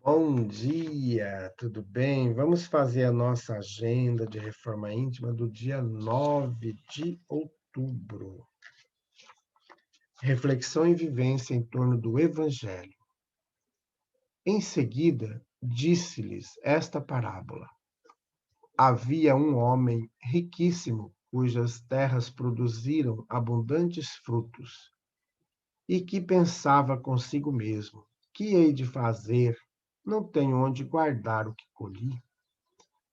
Bom dia, tudo bem? Vamos fazer a nossa agenda de reforma íntima do dia 9 de outubro. Reflexão e vivência em torno do Evangelho. Em seguida, disse-lhes esta parábola: Havia um homem riquíssimo, cujas terras produziram abundantes frutos, e que pensava consigo mesmo: que hei de fazer? Não tenho onde guardar o que colhi.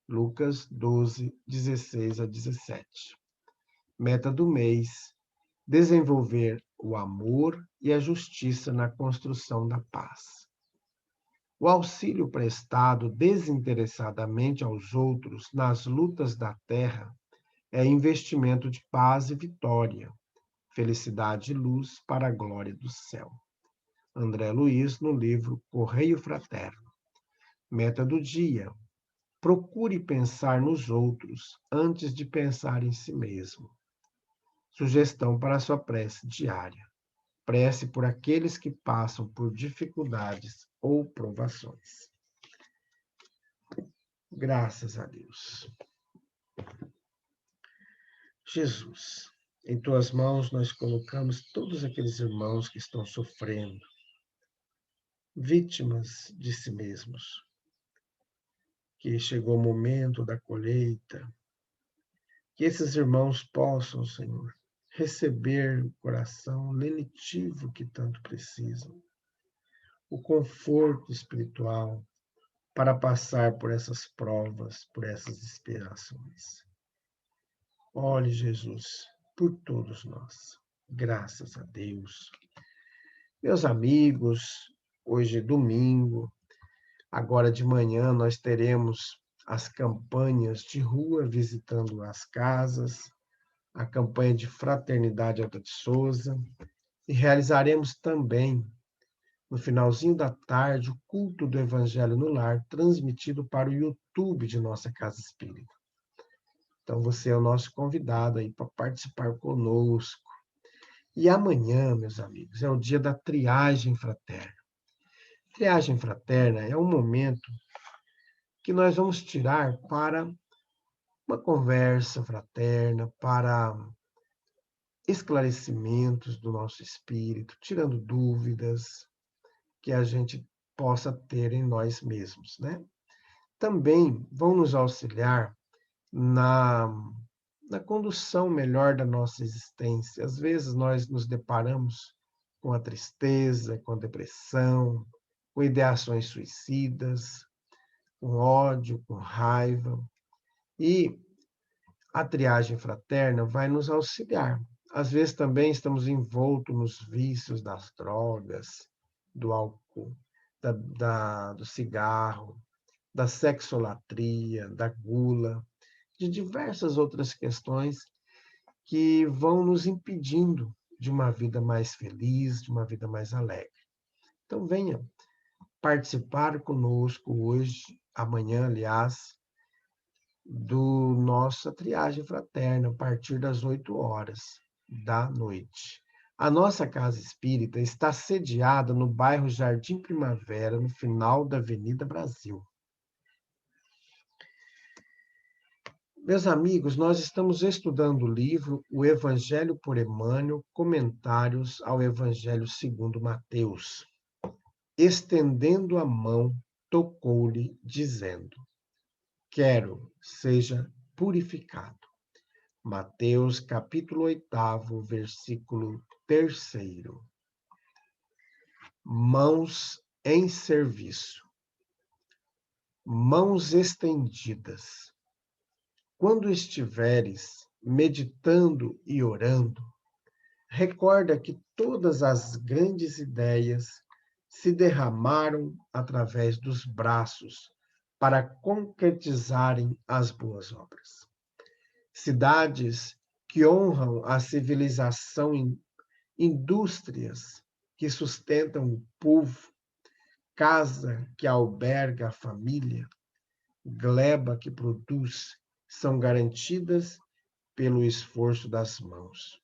Lucas 12, 16 a 17. Meta do mês: desenvolver o amor e a justiça na construção da paz. O auxílio prestado desinteressadamente aos outros nas lutas da terra é investimento de paz e vitória, felicidade e luz para a glória do céu. André Luiz, no livro Correio Fraterno. Meta do dia: procure pensar nos outros antes de pensar em si mesmo. Sugestão para a sua prece diária: prece por aqueles que passam por dificuldades ou provações. Graças a Deus. Jesus, em tuas mãos nós colocamos todos aqueles irmãos que estão sofrendo, vítimas de si mesmos, que chegou o momento da colheita, que esses irmãos possam, Senhor, receber o coração lenitivo que tanto precisam, o conforto espiritual para passar por essas provas, por essas inspirações. Olhe, Jesus, por todos nós. Graças a Deus. Meus amigos, hoje é domingo, agora de manhã nós teremos as campanhas de rua visitando as casas, a campanha de Fraternidade Alta de Souza, e realizaremos também, no finalzinho da tarde, o culto do Evangelho no Lar, transmitido para o YouTube de nossa Casa Espírita. Então, você é o nosso convidado aí para participar conosco. E amanhã, meus amigos, é o dia da triagem fraterna. Triagem fraterna é um momento que nós vamos tirar para uma conversa fraterna, para esclarecimentos do nosso espírito, tirando dúvidas que a gente possa ter em nós mesmos, né? Também vão nos auxiliar na, na condução melhor da nossa existência. Às vezes nós nos deparamos com a tristeza, com a depressão, com ideações suicidas, com ódio, com raiva. E a triagem fraterna vai nos auxiliar. Às vezes também estamos envoltos nos vícios das drogas, do álcool, do cigarro, da sexolatria, da gula, de diversas outras questões que vão nos impedindo de uma vida mais feliz, de uma vida mais alegre. Então, venha participar conosco hoje, amanhã, aliás, do nossa triagem fraterna, a partir das 8 horas da noite. A nossa casa espírita está sediada no bairro Jardim Primavera, no final da Avenida Brasil. Meus amigos, nós estamos estudando o livro O Evangelho por Emmanuel, Comentários ao Evangelho segundo Mateus. Estendendo a mão, tocou-lhe, dizendo: quero, seja purificado. Mateus, capítulo 8, versículo 3. Mãos em serviço. Mãos estendidas. Quando estiveres meditando e orando, recorda que todas as grandes ideias se derramaram através dos braços para concretizarem as boas obras. Cidades que honram a civilização, indústrias que sustentam o povo, casa que alberga a família, gleba que produz, são garantidas pelo esforço das mãos.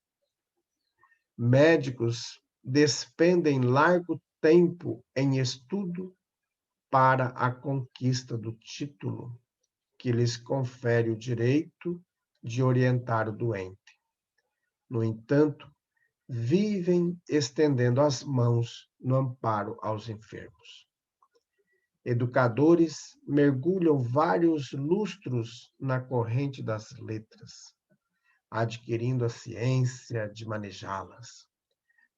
Médicos despendem largo tempo em estudo para a conquista do título que lhes confere o direito de orientar o doente. No entanto, vivem estendendo as mãos no amparo aos enfermos. Educadores mergulham vários lustros na corrente das letras, adquirindo a ciência de manejá-las.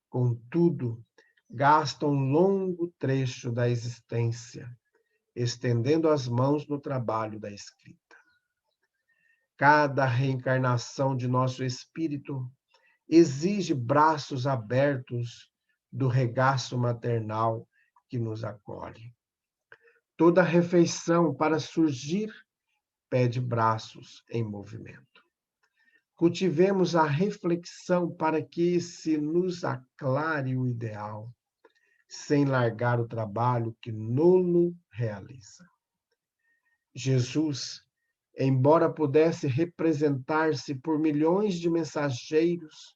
Contudo, gastam um longo trecho da existência, estendendo as mãos no trabalho da escrita. Cada reencarnação de nosso espírito exige braços abertos do regaço maternal que nos acolhe. Toda refeição para surgir pede braços em movimento. Cultivemos a reflexão para que se nos aclare o ideal, sem largar o trabalho que nulo realiza. Jesus, embora pudesse representar-se por milhões de mensageiros,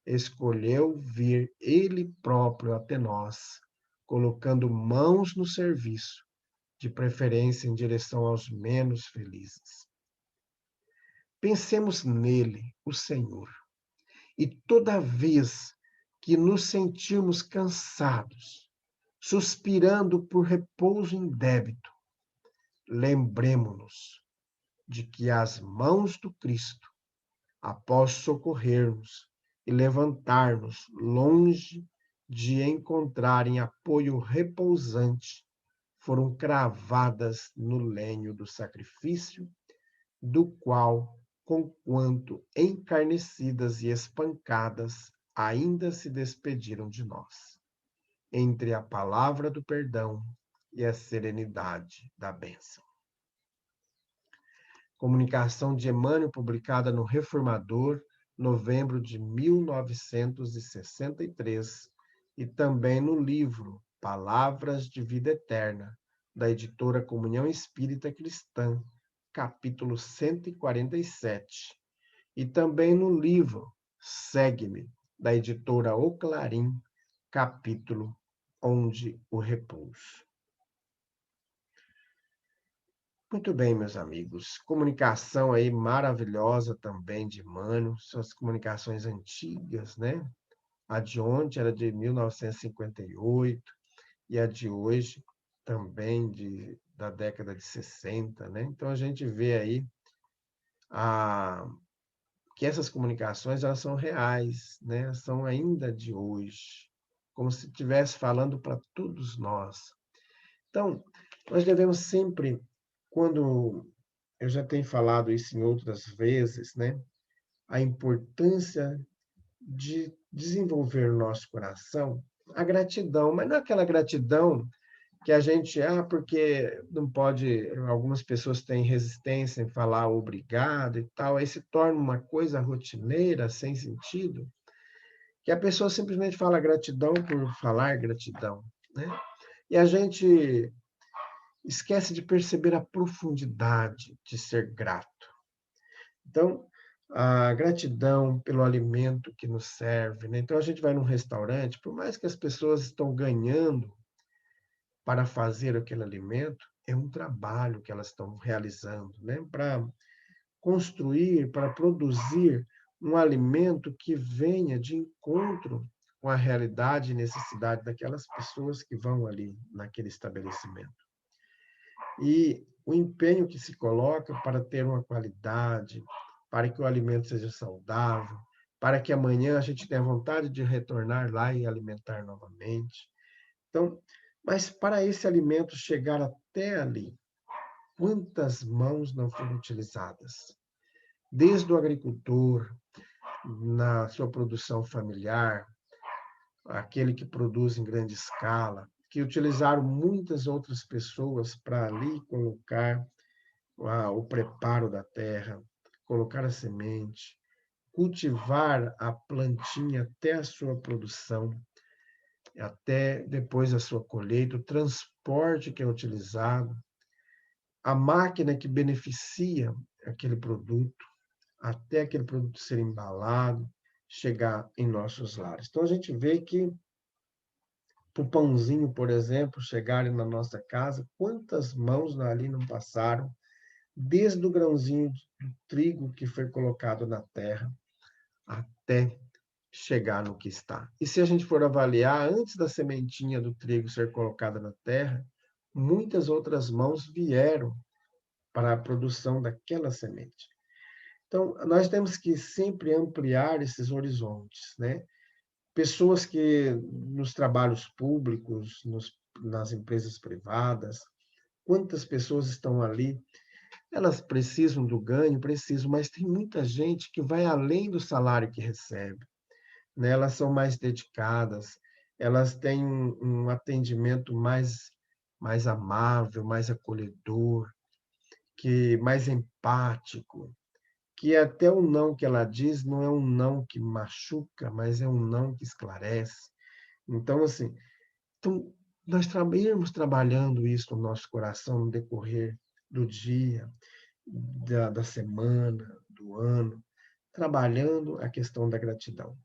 escolheu vir ele próprio até nós, colocando mãos no serviço, de preferência em direção aos menos felizes. Pensemos nele, o Senhor, e toda vez que nos sentirmos cansados, suspirando por repouso em débito, lembremo-nos de que as mãos do Cristo, após socorrer-nos e levantar-nos longe de encontrarem apoio repousante, foram cravadas no lenho do sacrifício, do qual, conquanto encarnecidas e espancadas, ainda se despediram de nós, entre a palavra do perdão e a serenidade da bênção. Comunicação de Emmanuel, publicada no Reformador, novembro de 1963, e também no livro Palavras de Vida Eterna, da editora Comunhão Espírita Cristã, capítulo 147, e também no livro Segue-me, da editora O Clarim, capítulo Onde o Repouso. Muito bem, meus amigos. Comunicação aí maravilhosa também de Emmanuel, são as comunicações antigas, né? A de ontem era de 1958 e a de hoje também da década de 60, né? Então a gente vê aí que essas comunicações elas são reais, né? São ainda de hoje, como se estivesse falando para todos nós. Então, nós devemos sempre, quando eu já tenho falado isso em outras vezes, né? A importância de desenvolver no nosso coração a gratidão, mas não aquela gratidão que a gente, porque não pode, algumas pessoas têm resistência em falar obrigado e tal, aí se torna uma coisa rotineira, sem sentido, que a pessoa simplesmente fala gratidão por falar gratidão, né? E a gente esquece de perceber a profundidade de ser grato. Então, a gratidão pelo alimento que nos serve, né? Então, a gente vai num restaurante, por mais que as pessoas estão ganhando para fazer aquele alimento, é um trabalho que elas estão realizando, né? Para construir, para produzir um alimento que venha de encontro com a realidade e necessidade daquelas pessoas que vão ali naquele estabelecimento. E o empenho que se coloca para ter uma qualidade, para que o alimento seja saudável, para que amanhã a gente tenha vontade de retornar lá e alimentar novamente. Então, mas para esse alimento chegar até ali, quantas mãos não foram utilizadas? Desde o agricultor, na sua produção familiar, aquele que produz em grande escala, que utilizaram muitas outras pessoas para ali colocar o preparo da terra, colocar a semente, cultivar a plantinha até a sua produção, até depois a sua colheita, o transporte que é utilizado, a máquina que beneficia aquele produto, até aquele produto ser embalado, chegar em nossos lares. Então a gente vê que para o pãozinho, por exemplo, chegarem na nossa casa, quantas mãos ali não passaram, desde o grãozinho do trigo que foi colocado na terra até chegar no que está. E se a gente for avaliar, antes da sementinha do trigo ser colocada na terra, muitas outras mãos vieram para a produção daquela semente. Então, nós temos que sempre ampliar esses horizontes, né? Pessoas que nos trabalhos públicos, nas empresas privadas, quantas pessoas estão ali? Elas precisam do ganho, precisam, mas tem muita gente que vai além do salário que recebe, né? Elas são mais dedicadas, elas têm um atendimento mais amável, mais acolhedor, que mais empático, que até o não que ela diz não é um não que machuca, mas é um não que esclarece. Então, assim, então, nós irmos trabalhando isso no nosso coração no decorrer do dia, da semana, do ano, trabalhando a questão da gratidão.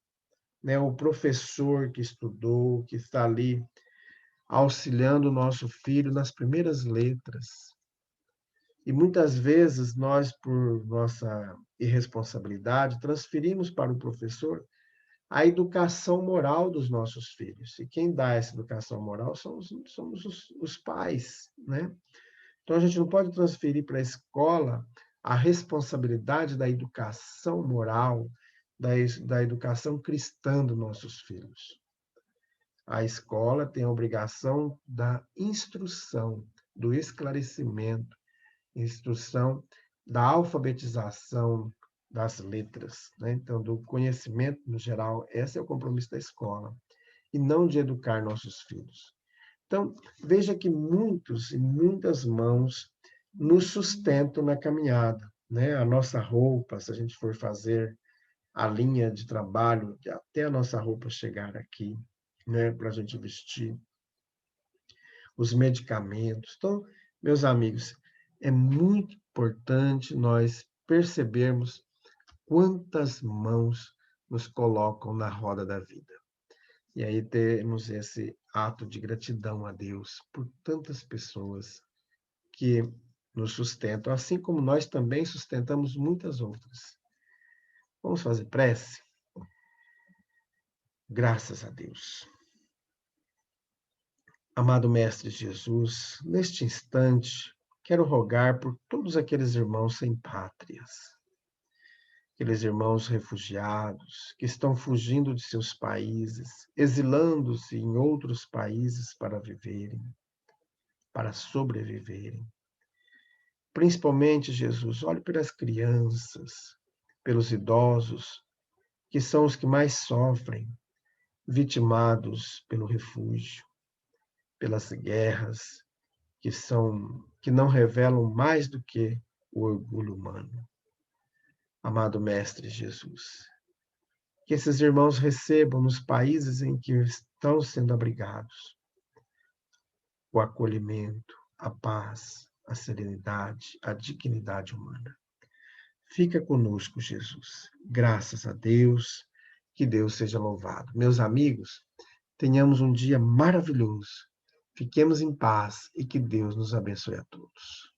Né? O professor que estudou, que está ali auxiliando o nosso filho nas primeiras letras. E muitas vezes nós, por nossa irresponsabilidade, transferimos para o professor a educação moral dos nossos filhos. E quem dá essa educação moral somos os pais, né? Então, a gente não pode transferir para a escola a responsabilidade da educação moral, da educação cristã dos nossos filhos. A escola tem a obrigação da instrução, do esclarecimento, instrução da alfabetização das letras, né? Então, do conhecimento no geral, esse é o compromisso da escola, e não de educar nossos filhos. Então, veja que muitos e muitas mãos nos sustentam na caminhada, né? A nossa roupa, se a gente for fazer a linha de trabalho, até a nossa roupa chegar aqui, né? Para a gente vestir, os medicamentos. Então, meus amigos, é muito importante nós percebermos quantas mãos nos colocam na roda da vida. E aí temos esse ato de gratidão a Deus por tantas pessoas que nos sustentam, assim como nós também sustentamos muitas outras. Vamos fazer prece? Graças a Deus. Amado Mestre Jesus, neste instante, quero rogar por todos aqueles irmãos sem pátrias, aqueles irmãos refugiados que estão fugindo de seus países, exilando-se em outros países para viverem, para sobreviverem. Principalmente, Jesus, olhe pelas crianças, pelos idosos, que são os que mais sofrem, vitimados pelo refúgio, pelas guerras, que não revelam mais do que o orgulho humano. Amado Mestre Jesus, que esses irmãos recebam nos países em que estão sendo abrigados o acolhimento, a paz, a serenidade, a dignidade humana. Fica conosco, Jesus. Graças a Deus, que Deus seja louvado. Meus amigos, tenhamos um dia maravilhoso. Fiquemos em paz e que Deus nos abençoe a todos.